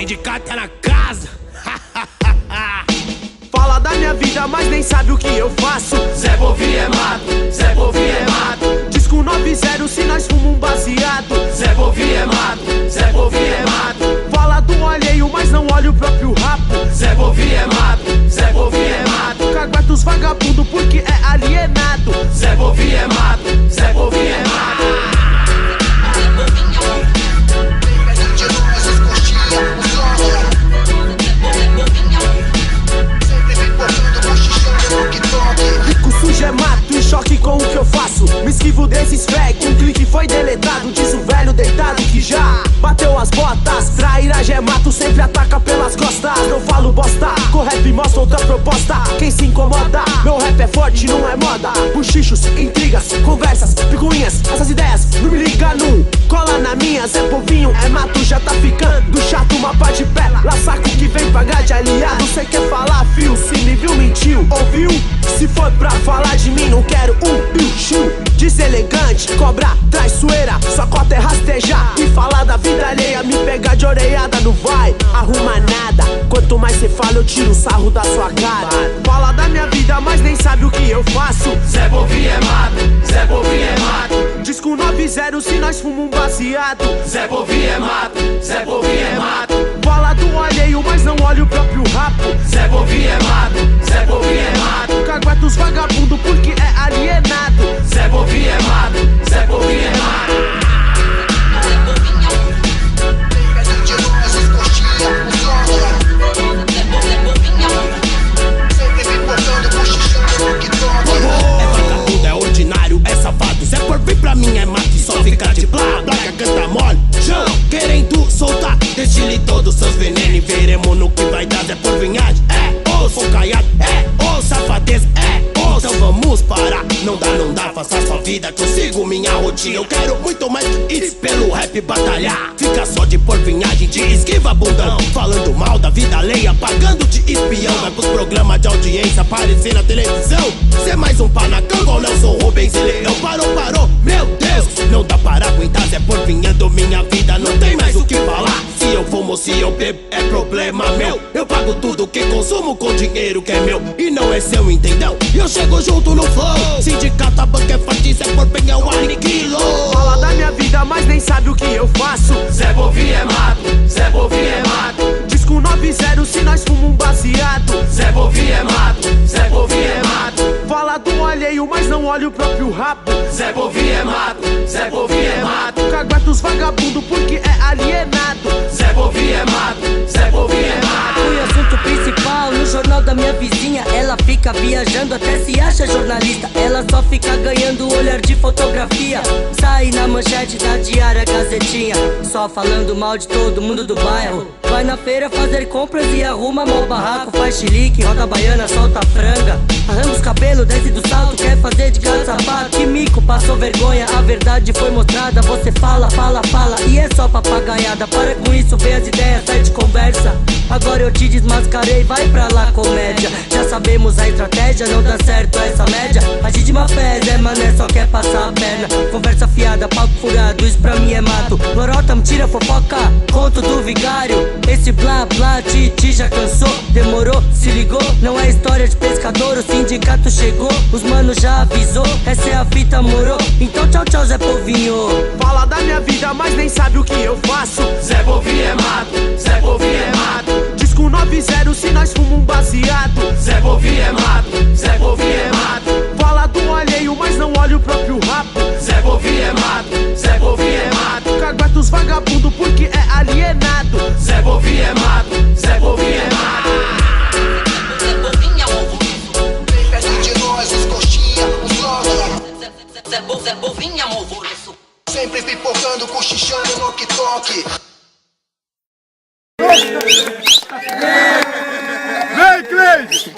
sindicato é na casa. Fala da minha vida, mas nem sabe o que eu faço. Zé Povinho é mato, Zé Povinho é mato. Disco 90 se nós fumamos um baseado. Zé Povinho é mato, Zé Povinho é mato. Fala do alheio, mas não olha o próprio rabo. Zé Povinho é mato, Zé Povinho é mato. Cagueta os vagabundo porque é alienado. Zé Povinho é mato, Zé Povinho é mato. Rico sujo é mato, em choque com o que eu faço. Me esquivo desses fake, um clique foi deletado. Diz o velho deitado que já bateu as botas. Trairagem é mato, sempre ataca pelas costas. Não falo bosta, com rap mostra outra proposta. Quem se incomoda, meu rap é forte, não é moda. Buchichos, intrigas, conversas, picuinhas. Essas ideias, não me liga não. Cola na minha, Zé Povinho é mato, já tá ficando chato, mapa de pé. Lá saco que vem pagar de aliado. Cê quer falar, fio, se me viu, mentiu. Ouviu? Se for pra falar de mim, não quero um bicho. Deselegante, cobra, traiçoeira. Sua cota é rastejar e falar da vida alheia. Me pegar de orelhada, não vai arrumar nada. Quanto mais cê fala, eu tiro o sarro da sua cara. Fala da minha vida, mas nem sabe o que eu faço. Zé Povinho é mato, Zé Povinho é mato. Disco 90 se nós fumamos um baseado. Zé Povinho é mato, Zé Povinho é mato. Fala do alheio, mas não olha o próprio rabo. Zé Povinho é mato, Zé Povinho é mato. Cagueta os vagabundo porque é alienado. Zé Povinho é mato, Zé Povinho é mato. Vagabundo é ordinário, é safado. Zé Povinho pra mim é mato e só fica de blá blá. Que canta mole, chão, querendo soltar. Deixe-lhe todos seus venenos e veremos no que vai dar. Zé Povinhagem, osso, caiado, osso, safadeza, osso. Então vamos parar, não dá, faça sua vida que eu sigo minha rotina. Eu quero muito mais que isso, pelo rap batalhar. Fica só de porvinhagem, de esquiva bundão. Falando mal da vida alheia, pagando de espião. Vai pros programas de audiência, aparecer na televisão. Ser mais um panacão igual Nelson Rubens e Leão. Parou, meu Deus, não dá para aguentar. Zé Porvinhando minha vida, não tem mais o que falar. Se eu fumo, se eu bebo, é problema meu. Eu pago tudo que consumo com dinheiro que é meu e não é seu, entendeu? E eu chego junto no flow. Sindicato, a banca é forte, Zé Povinho é o aniquilo. Fala da minha vida, mas nem sabe o que eu faço. Zé Povinho é mato, Zé Povinho é mato. Disco 90 se nós fumamos um baseado. Zé Povinho é mato, Zé Povinho é mato. Fala do alheio, mas não olha o próprio rabo. Zé Povinho é mato, Zé Povinho é mato. Cagueta os vagabundo porque é alienado. Zé Povinho é mato, Zé Povinho é mato. Fui assunto principal no jornal da minha vizinha. Ela fica viajando, até se acha jornalista. Ela só fica ganhando olhar de fotografia. Sai na manchete da Diária Gazetinha, só falando mal de todo mundo do bairro. Vai na feira fazer compras e arruma mal barraco. Faz chilique, roda baiana, solta franga. Arranca os cabelos, desce do salto, quer fazer de cada sapato. Que mico, passou vergonha, a verdade foi mostrada. Você fala e é só papagaiada. Para com isso, vê as ideias, sai de conversa. Agora eu te desmascarei, vai pra lá comédia. Já sabemos a estratégia, não dá certo essa média. Agir de má fé, Zé Mané só quer passar a perna. Conversa fiada, papo furado, isso pra mim é mato. Lorota, mentira, fofoca, conto do vigário. Esse blá blá, Titi já cansou, demorou, se ligou. Não é história de pescador, o sindicato chegou. Os manos já avisou, essa é a fita, morou. Então tchau, tchau, Zé Povinho. Fala da minha vida, mas nem sabe o que eu faço. Zé Povinho é mato, Zé Povinho é mato. Disco 90 se nós fumamos um baseado. Zé Povinho é mato, Zé Povinho é mato. Fala do alheio, mas não olha o próprio rabo. Zé Povinho é mato, Zé Povinho é mato. Cagueta os vagabundo porque é alienado. Zé Povinho é mato, Zé Povinho é mato. Zé Povinho é alvoroço. Perto de nós, os coxinha, os loja. Zé Povinho é alvoroço. Sempre pipocando, cochichando no TikTok. Vem, Cleide!